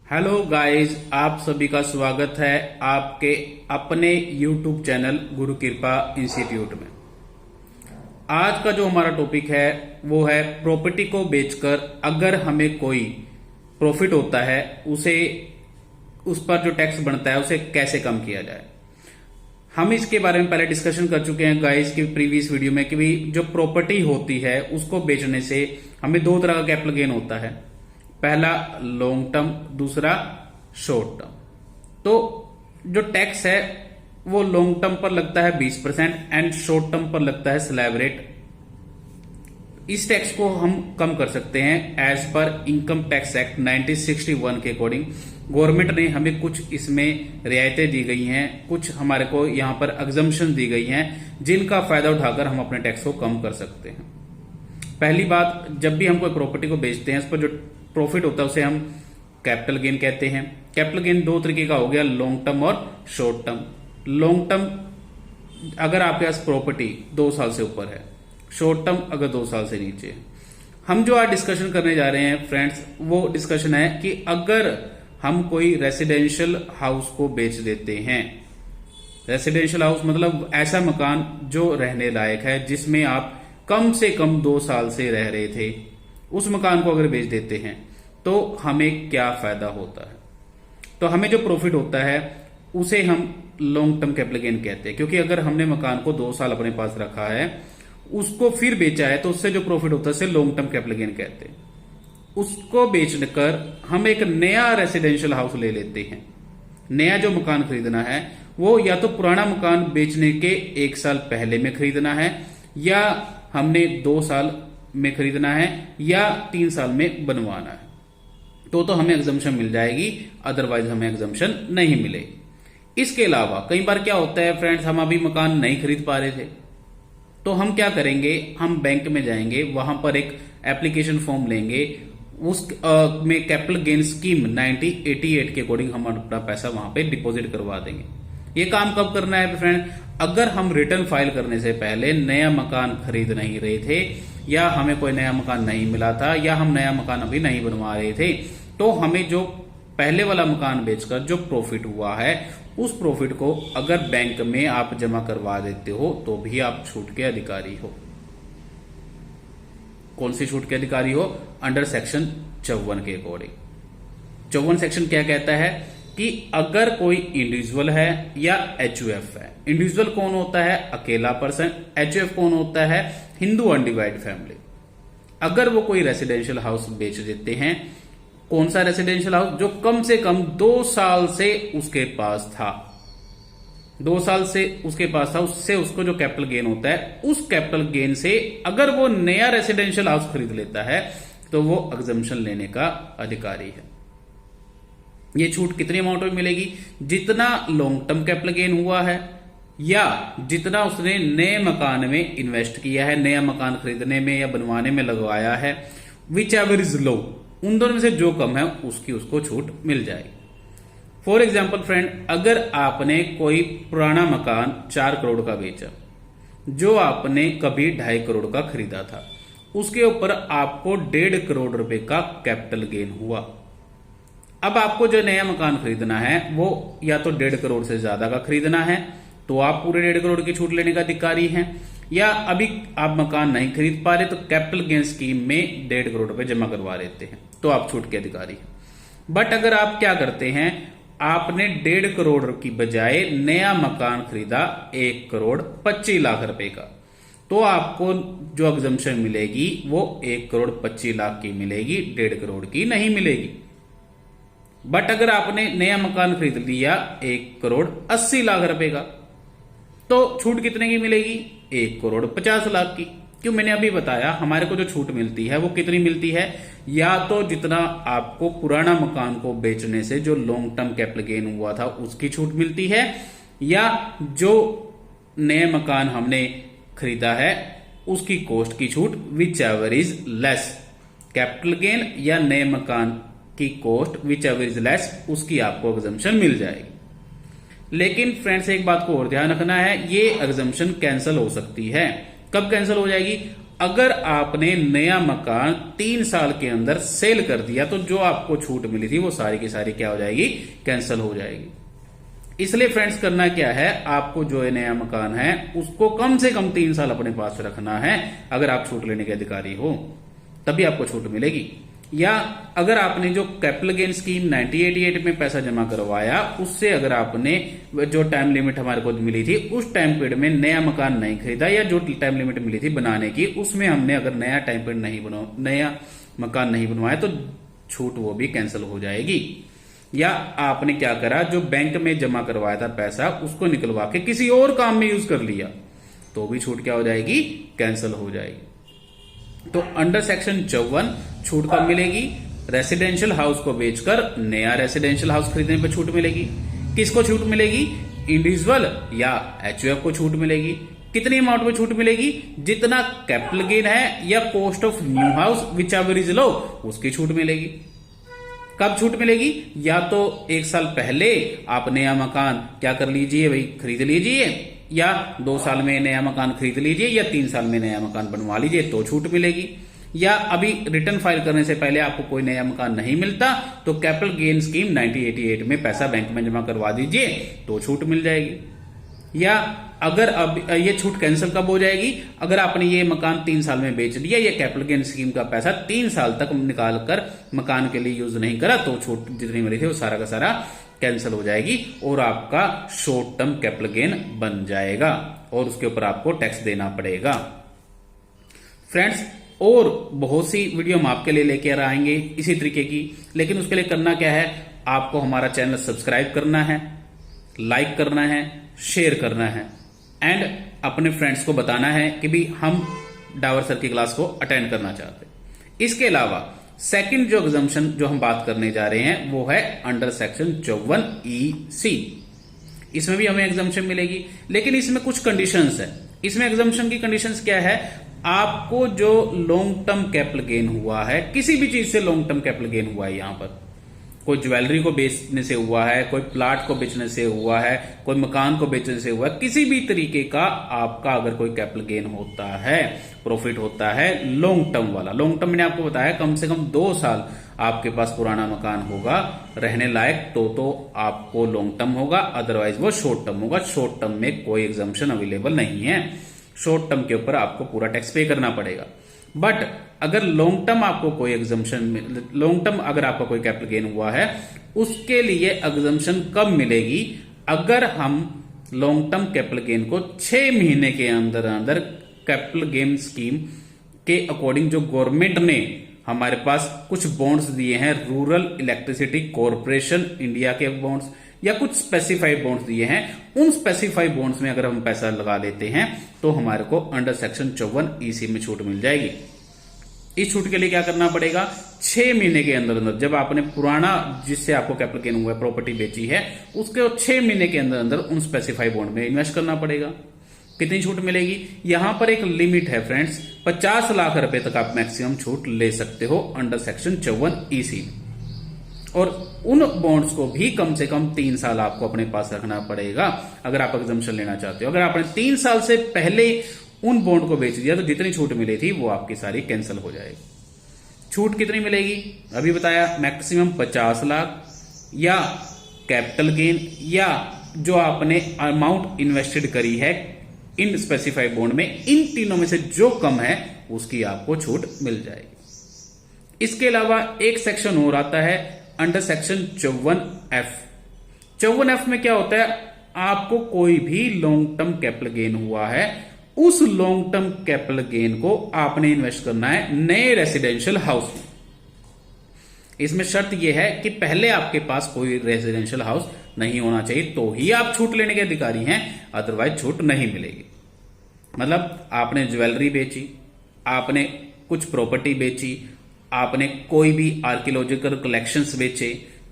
Hello guys, आप सभी का स्वागत है आपके अपने YouTube चैनल गुरु कृपा इंस्टीट्यूट में। आज का जो हमारा टॉपिक है वो है प्रॉपर्टी को बेचकर अगर हमें कोई प्रॉफिट होता है उसे उस पर जो टैक्स बनता है उसे कैसे कम किया जाए। हम इसके बारे में पहले डिस्कशन कर चुके हैं गाइस की प्रीवियस वीडियो में कि भी जो प्रॉपर्टी होती है उसको बेचने से हमें दो तरह का कैपिटल गेन होता है। पहला लॉन्ग टर्म, दूसरा शॉर्ट टर्म। तो जो टैक्स है वो लॉन्ग टर्म पर लगता है 20% एंड शॉर्ट टर्म पर लगता है स्लैब रेट। इस टैक्स को हम कम कर सकते हैं as per income tax act 1961 के अकॉर्डिंग। गवर्नमेंट ने हमें कुछ इसमें रियायतें दी गई हैं, कुछ हमारे को यहां पर एग्जम्पशन दी गई हैं जिनका फायदा उठाकर हम अपने टैक्स को कम कर सकते हैं। पहली बात, जब भी हम कोई प्रॉपर्टी को बेचते हैं उस पर जो प्रॉफिट होता है उसे हम कैपिटल गेन कहते हैं। कैपिटल गेन दो तरीके का हो गया, लॉन्ग टर्म और शॉर्ट टर्म। लॉन्ग टर्म अगर आपके पास प्रॉपर्टी 2 साल से ऊपर है, शॉर्ट टर्म अगर 2 साल से नीचे है। हम जो आज डिस्कशन करने जा रहे हैं फ्रेंड्स, वो डिस्कशन है कि अगर हम कोई रेसिडेंशियल हाउस को बेच देते हैं, रेसिडेंशियल हाउस मतलब ऐसा मकान जो रहने लायक है जिसमें आप कम से कम 2 साल से रह रहे थे, उस मकान को अगर बेच देते हैं तो हमें क्या फायदा होता है। तो हमें जो प्रॉफिट होता है उसे हम लॉन्ग टर्म कैपिटल गेन कहते हैं, क्योंकि अगर हमने मकान को 2 साल अपने पास रखा है उसको फिर बेचा है तो उससे जो प्रॉफिट होता है उसे लॉन्ग टर्म कैपिटल गेन कहते हैं। उसको बेचकर हम एक नया रेसिडेंशियल हाउस ले लेते हैं। नया जो मकान खरीदना है वो या तो पुराना मकान बेचने के 1 साल पहले में खरीदना है, या हमने 2 साल में खरीदना है, या 3 साल में बनवाना है। तो हमें एग्जम्पशन मिल जाएगी, अदरवाइज हमें एग्जम्पशन नहीं मिलेगी। इसके अलावा कई बार क्या होता है फ्रेंड्स, हम अभी मकान नहीं खरीद पा रहे थे तो हम क्या करेंगे, हम बैंक में जाएंगे, वहां पर एक एप्लीकेशन फॉर्म लेंगे, उस में कैपिटल गेन स्कीम 1988 के अकॉर्डिंग हम अपना पैसा वहां पे डिपॉजिट करवा देंगे। ये काम कब करना है फ्रेंड, अगर हम रिटर्न फाइल करने से पहले नया मकान खरीद नहीं रहे थे, या हमें कोई नया मकान नहीं मिला था, या हम नया मकान अभी नहीं बनवा रहे थे, तो हमें जो पहले वाला मकान बेचकर जो प्रॉफिट हुआ है उस प्रॉफिट को अगर बैंक में आप जमा करवा देते हो तो भी आप छूट के अधिकारी हो। कौन सी छूट के अधिकारी हो, अंडर सेक्शन 54 के अकॉर्डिंग। 54 सेक्शन क्या कहता है कि अगर कोई इंडिविजुअल है या एचयूएफ है। इंडिविजुअल कौन होता है, अकेला पर्सन। एचयूएफ कौन होता है, हिंदू अनडिवाइड फैमिली। अगर वो कोई रेसिडेंशियल हाउस बेच देते हैं, कौन सा रेसिडेंशियल हाउस, जो कम से कम 2 साल से उसके पास था, 2 साल से उसके पास था, उससे उसको जो कैपिटल गेन होता है उस कैपिटल गेन से अगर वो नया रेसिडेंशियल हाउस खरीद लेता है तो वो एग्जम्पशन लेने का अधिकारी है। ये छूट कितनी अमाउंट में मिलेगी, जितना लॉन्ग टर्म कैपिटल गेन हुआ है या जितना उसने नए मकान में इन्वेस्ट किया है, नया मकान खरीदने में या बनवाने में लगवाया है, विच एवर इज लो, उन दोनों में से जो कम है उसकी उसको छूट मिल जाएगी। फॉर एग्जाम्पल फ्रेंड, अगर आपने कोई पुराना मकान 4 करोड़ का बेचा जो आपने कभी 2.5 करोड़ का खरीदा था, उसके ऊपर आपको 1.5 करोड़ रुपए का कैपिटल गेन हुआ। अब आपको जो नया मकान खरीदना है वो या तो 1.5 करोड़ से ज्यादा का खरीदना है तो आप पूरे 1.5 करोड़ की छूट लेने का अधिकारी हैं, या अभी आप मकान नहीं खरीद पा रहे तो कैपिटल गेन स्कीम में 1.5 करोड़ रुपए जमा करवा लेते हैं तो आप छूट के अधिकारी हैं। बट अगर आप क्या करते हैं, आपने 1.5 करोड़ की बजाय नया मकान खरीदा 1 करोड़ 25 लाख रुपए का, तो आपको जो एग्जम्पशन मिलेगी वो 1 करोड़ 25 लाख की मिलेगी, 1.5 करोड़ की नहीं मिलेगी। बट अगर आपने नया मकान खरीद लिया 1 करोड़ 80 लाख रुपए का, तो छूट कितने की मिलेगी, 1 करोड़ 50 लाख की। क्यों, मैंने अभी बताया हमारे को जो छूट मिलती है वो कितनी मिलती है, या तो जितना आपको पुराना मकान को बेचने से जो लॉन्ग टर्म कैपिटल गेन हुआ था उसकी छूट मिलती है, या जो नए मकान हमने खरीदा है उसकी कॉस्ट की छूट, which ever is less. Capital gain या नए मकान की cost which ever is less, उसकी आपको एग्जम्पशन मिल जाएगी। लेकिन फ्रेंड्स एक बात को और ध्यान रखना है, ये एग्जम्पशन कैंसिल हो सकती है। कब कैंसिल हो जाएगी, अगर आपने नया मकान 3 साल के अंदर सेल कर दिया तो जो आपको छूट मिली थी वो सारी की सारी क्या हो जाएगी, कैंसिल हो जाएगी। इसलिए फ्रेंड्स करना क्या है, आपको जो है नया मकान है उसको कम से कम 3 साल अपने पास रखना है। अगर आप छूट लेने के अधिकारी हो तभी आपको छूट मिलेगी। या अगर आपने जो कैपिटल गेन स्कीम 1988 में पैसा जमा करवाया उससे अगर आपने जो टाइम लिमिट हमारे को मिली थी उस टाइम पीरियड में नया मकान नहीं खरीदा, या जो टाइम लिमिट मिली थी बनाने की उसमें हमने अगर नया टाइम पीरियड नहीं नया मकान नहीं बनवाया तो छूट वो भी कैंसिल हो जाएगी। या आपने क्या करा, जो बैंक में जमा करवाया था पैसा उसको निकलवा के किसी और काम में यूज कर लिया तो भी छूट क्या हो जाएगी, कैंसिल हो जाएगी। तो अंडर सेक्शन 54 छूट कब मिलेगी, रेसिडेंशियल हाउस को बेचकर नया रेसिडेंशियल हाउस खरीदने पर छूट मिलेगी। किसको छूट मिलेगी, इंडिविजुअल या एचयूएफ को छूट मिलेगी। कितनी अमाउंट में छूट मिलेगी, जितना कैपिटल गेन है या cost of new house which ever is low उसकी छूट मिलेगी। कब छूट मिलेगी, या तो 1 साल पहले आप नया मकान क्या कर लीजिए भाई, खरीद लीजिए, या 2 साल में नया मकान खरीद लीजिए, या 3 साल में नया मकान बनवा लीजिए तो छूट मिलेगी। या अभी रिटर्न फाइल करने से पहले आपको कोई नया मकान नहीं मिलता तो कैपिटल गेन स्कीम 1988 में पैसा बैंक में जमा करवा दीजिए तो छूट मिल जाएगी। या अगर अब ये छूट कैंसिल कब हो जाएगी, अगर आपने ये मकान 3 साल में बेच दिया, या कैपिटल गेन स्कीम का पैसा 3 साल तक निकाल कर मकान के लिए यूज नहीं करा तो छूट जितनी मिली थी वो सारा का सारा कैंसिल हो जाएगी और आपका शॉर्ट टर्म कैपिटल गेन बन जाएगा और उसके ऊपर आपको टैक्स देना पड़ेगा। फ्रेंड्स और बहुत सी वीडियो हम आपके लिए लेकर आएंगे इसी तरीके की, लेकिन उसके लिए करना क्या है, आपको हमारा चैनल सब्सक्राइब करना है, लाइक करना है, शेयर करना है एंड अपने फ्रेंड्स को बताना है कि भी हम डावर सर की क्लास को अटेंड करना चाहते हैं। इसके अलावा सेकंड जो एग्जाम्पशन जो हम बात करने जा रहे हैं वो है अंडर सेक्शन 54EC। इसमें भी हमें एग्जाम्पशन मिलेगी, लेकिन इसमें कुछ कंडीशंस है। इसमें एग्जाम्पशन की कंडीशंस क्या है, आपको जो लॉन्ग टर्म कैपिटल गेन हुआ है, किसी भी चीज से लॉन्ग टर्म कैपिटल गेन हुआ है, यहां पर कोई ज्वेलरी को बेचने से हुआ है, कोई प्लाट को बेचने से हुआ है, कोई मकान को बेचने से हुआ है, किसी भी तरीके का आपका अगर कोई कैपिटल गेन होता है, प्रॉफिट होता है लॉन्ग टर्म वाला, लॉन्ग टर्म मैंने आपको बताया कम से कम 2 साल आपके पास पुराना मकान होगा रहने लायक तो आपको लॉन्ग टर्म होगा, अदरवाइज वो शॉर्ट टर्म होगा। शॉर्ट टर्म में कोई एग्जाम्पशन अवेलेबल नहीं है, शॉर्ट टर्म के ऊपर आपको पूरा टैक्स पे करना पड़ेगा। बट अगर लॉन्ग टर्म आपको कोई एग्जाम्पशन, लॉन्ग टर्म अगर आपका कोई कैपिटल गेन हुआ है उसके लिए एग्जाम्पशन कब मिलेगी, अगर हम लॉन्ग टर्म कैपिटल गेन को 6 महीने के अंदर अंदर कैपिटल गेन स्कीम के अकॉर्डिंग जो गवर्नमेंट ने हमारे पास कुछ बॉन्ड्स दिए हैं, रूरल इलेक्ट्रिसिटी कॉर्पोरेशन इंडिया के बॉन्ड्स या कुछ स्पेसिफाइड बॉन्ड्स दिए हैं, उन स्पेसिफाइड बॉन्ड्स में अगर हम पैसा लगा लेते हैं तो हमारे को अंडर सेक्शन 54EC में छूट मिल जाएगी। इस छूट के लिए क्या करना पड़ेगा, 6 महीने के अंदर अंदर जब आपने पुराना जिससे आपको कैपिटल गेन हुआ है प्रॉपर्टी बेची है उसके 6 महीने के अंदर अंदर उन स्पेसिफाइड बॉन्ड में इन्वेस्ट करना पड़ेगा। कितनी छूट मिलेगी, यहां पर एक लिमिट है फ्रेंड्स, 50 लाख रुपए तक आप मैक्सिमम छूट ले सकते हो अंडर सेक्शन 54EC। और उन बॉन्ड्स को भी कम से कम 3 साल आपको अपने पास रखना पड़ेगा अगर आप एग्जाम्पशन लेना चाहते हो। अगर आपने 3 साल से पहले उन बॉन्ड को बेच दिया तो जितनी छूट मिली थी वो आपकी सारी कैंसिल हो जाएगी। छूट कितनी मिलेगी, अभी बताया, मैक्सिमम 50 लाख या कैपिटल गेन या जो आपने अमाउंट इन्वेस्टेड करी है इन स्पेसिफाइड बॉन्ड में, इन तीनों में से जो कम है उसकी आपको छूट मिल जाएगी। इसके अलावा एक सेक्शन और आता है अंडर सेक्शन 54F। 54F में क्या होता है, आपको कोई भी लॉन्ग टर्म कैपिटल गेन हुआ है उस लॉन्ग टर्म कैपिटल गेन को आपने इन्वेस्ट करना है नए रेसिडेंशियल हाउस में। इसमें शर्त यह है कि पहले आपके पास कोई रेसिडेंशियल हाउस नहीं होना चाहिए तो ही आप छूट लेने के अधिकारी हैं, अदरवाइज छूट नहीं मिलेगी। मतलब आपने ज्वेलरी बेची, आपने कुछ प्रॉपर्टी बेची, आपने कोई भी आर्कियोलॉजिकल कलेक्शंस बेचे,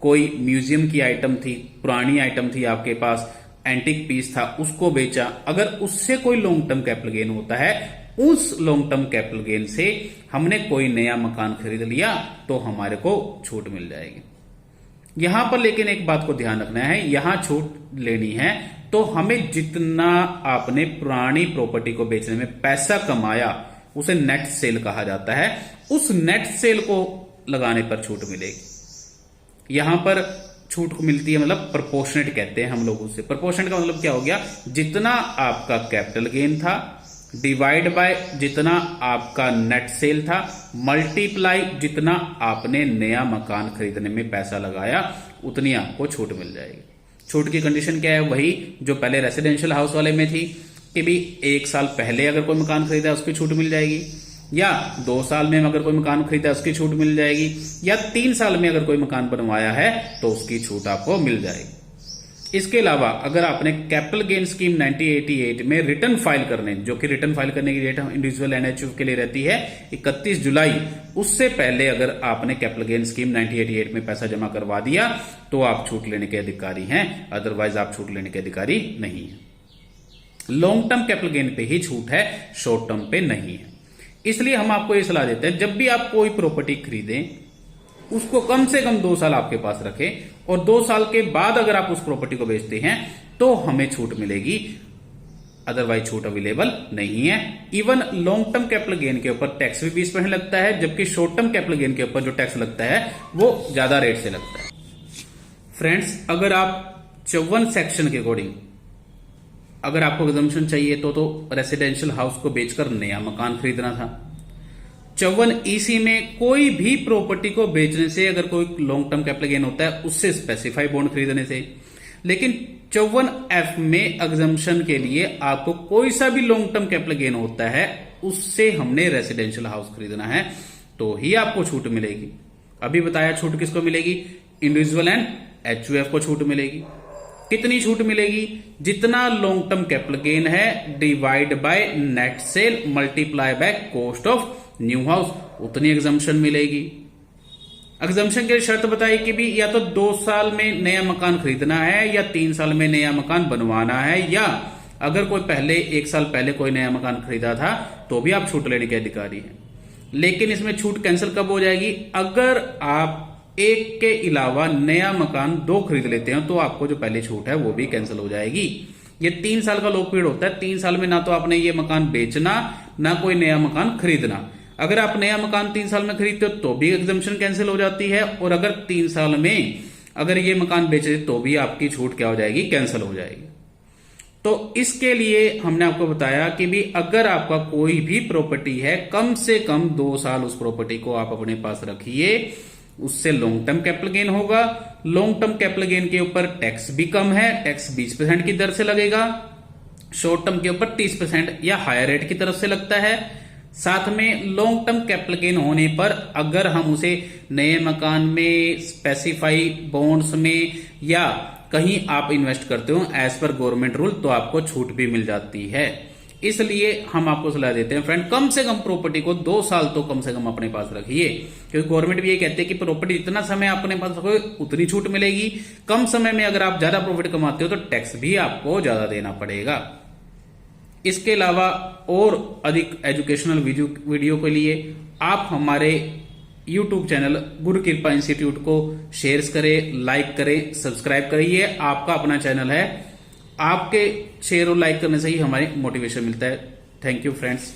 कोई म्यूजियम की आइटम थी, पुरानी आइटम थी आपके पास, एंटिक पीस था, उसको बेचा, अगर उससे कोई लॉन्ग टर्म कैपिटल गेन होता है, उस लॉन्ग टर्म कैपिटल गेन से हमने कोई नया मकान खरीद लिया तो हमारे को छूट मिल जाएगी। यहां पर लेकिन एक बात को ध्यान रखना है, यहां छूट लेनी है तो हमें जितना आपने पुरानी प्रॉपर्टी को बेचने में पैसा कमाया उसे नेट सेल कहा जाता है, उस नेट सेल को लगाने पर छूट मिलेगी। यहां पर छूट को मिलती है, मतलब प्रोपोर्शनेट कहते हैं हम लोग उसे। प्रोपोर्शनेट का मतलब क्या हो गया, जितना आपका कैपिटल गेन था डिवाइड बाय जितना आपका नेट सेल था मल्टीप्लाई जितना आपने नया मकान खरीदने में पैसा लगाया, उतनी आपको छूट मिल जाएगी। छूट की कंडीशन क्या है, वही जो पहले रेसिडेंशियल हाउस वाले में थी कि भी 1 साल पहले अगर कोई मकान खरीदा उसकी छूट मिल जाएगी, या 2 साल में अगर कोई मकान खरीदा उसकी छूट मिल जाएगी, या 3 साल में अगर कोई मकान बनवाया है तो उसकी छूट आपको मिल जाएगी। इसके अलावा अगर आपने कैपिटल गेन स्कीम 1988 में रिटर्न फाइल करने, जो कि रिटर्न फाइल करने की डेट इंडिविजुअल एनएचयू के लिए रहती है 31 जुलाई, उससे पहले अगर आपने कैपिटल गेन स्कीम 1988 में पैसा जमा करवा दिया तो आप छूट लेने के अधिकारी हैं, अदरवाइज आप छूट लेने के अधिकारी नहीं है। लॉन्ग टर्म कैपिटल गेन पे ही छूट है, शॉर्ट टर्म पे नहीं है। इसलिए हम आपको यह सलाह देते हैं, जब भी आप कोई प्रॉपर्टी खरीदें उसको कम से कम 2 साल आपके पास रखें, और 2 साल के बाद अगर आप उस प्रॉपर्टी को बेचते हैं तो हमें छूट मिलेगी, अदरवाइज छूट अवेलेबल नहीं है। Even long term capital gain के ऊपर टैक्स भी 20% लगता है, जबकि शॉर्ट टर्म कैपिटल गेन के ऊपर जो टैक्स लगता है वो ज्यादा रेट से लगता है। फ्रेंड्स, अगर आप 54 सेक्शन के अकॉर्डिंग अगर आपको एग्जम्पशन चाहिए तो रेसिडेंशियल हाउस को बेचकर नया मकान खरीदना था। 54EC में कोई भी प्रॉपर्टी को बेचने से अगर कोई लॉन्ग टर्म कैपिटल गेन होता है उससे स्पेसिफाई बॉन्ड खरीदने से, लेकिन 54F में एग्जम्पशन के लिए आपको कोई सा भी लॉन्ग टर्म कैपिटल गेन होता है उससे हमने रेसिडेंशियल हाउस खरीदना है तो ही आपको छूट मिलेगी। अभी बताया छूट किसको मिलेगी, इंडिविजुअल एंड HUF को छूट मिलेगी। कितनी छूट मिलेगी, जितना लॉन्ग टर्म कैपिटल गेन है divide by net cell multiply by cost of new house, उतनी एग्जम्पशन मिलेगी। एग्जम्पशन की शर्त बताई कि भी या तो 2 साल में नया मकान खरीदना है या 3 साल में नया मकान बनवाना है, या अगर कोई पहले 1 साल पहले कोई नया मकान खरीदा था तो भी आप छूट लेने के अधिकारी हैं। लेकिन इसमें छूट कैंसिल कब हो जाएगी, अगर आप एक के अलावा नया मकान 2 खरीद लेते हैं तो आपको जो पहले छूट है वो भी कैंसिल हो जाएगी। ये 3 साल का लॉक पीरियड होता है, 3 साल में ना तो आपने ये मकान बेचना ना कोई नया मकान खरीदना। अगर आप नया मकान 3 साल में खरीदते हो तो भी एग्जम्पशन कैंसिल हो जाती है, और अगर 3 साल में अगर ये मकान बेचे तो भी आपकी छूट क्या हो जाएगी, कैंसिल हो जाएगी। तो इसके लिए हमने आपको बताया कि भी अगर आपका कोई भी प्रॉपर्टी है कम से कम 2 साल उस प्रॉपर्टी को आप अपने पास रखिए, उससे लॉन्ग टर्म कैपिटल गेन होगा। लॉन्ग टर्म कैपिटल गेन के ऊपर टैक्स भी कम है, टैक्स 20% की दर से लगेगा, शॉर्ट टर्म के ऊपर 30% या हायर रेट की तरफ से लगता है। साथ में लॉन्ग टर्म कैपिटल गेन होने पर अगर हम उसे नए मकान में, स्पेसिफाई बॉन्ड्स में या कहीं आप इन्वेस्ट करते हो एज पर गवर्नमेंट रूल तो आपको छूट भी मिल जाती है। इसलिए हम आपको सलाह देते हैं फ्रेंड, कम से कम प्रॉपर्टी को 2 साल तो कम से कम अपने पास रखिए, क्योंकि गवर्नमेंट भी ये कहते हैं कि प्रॉपर्टी जितना समय अपने पास रखोगे उतनी छूट मिलेगी। कम समय में अगर आप ज्यादा प्रॉफिट कमाते हो तो टैक्स भी आपको ज्यादा देना पड़ेगा। इसके अलावा और अधिक एजुकेशनल वीडियो के लिए आप हमारे YouTube चैनल गुरु कृपा इंस्टीट्यूट को शेयर करें, लाइक करें, सब्सक्राइब करें। ये आपका अपना चैनल है, आपके शेयर और लाइक करने से ही हमारे मोटिवेशन मिलता है। Thank you friends.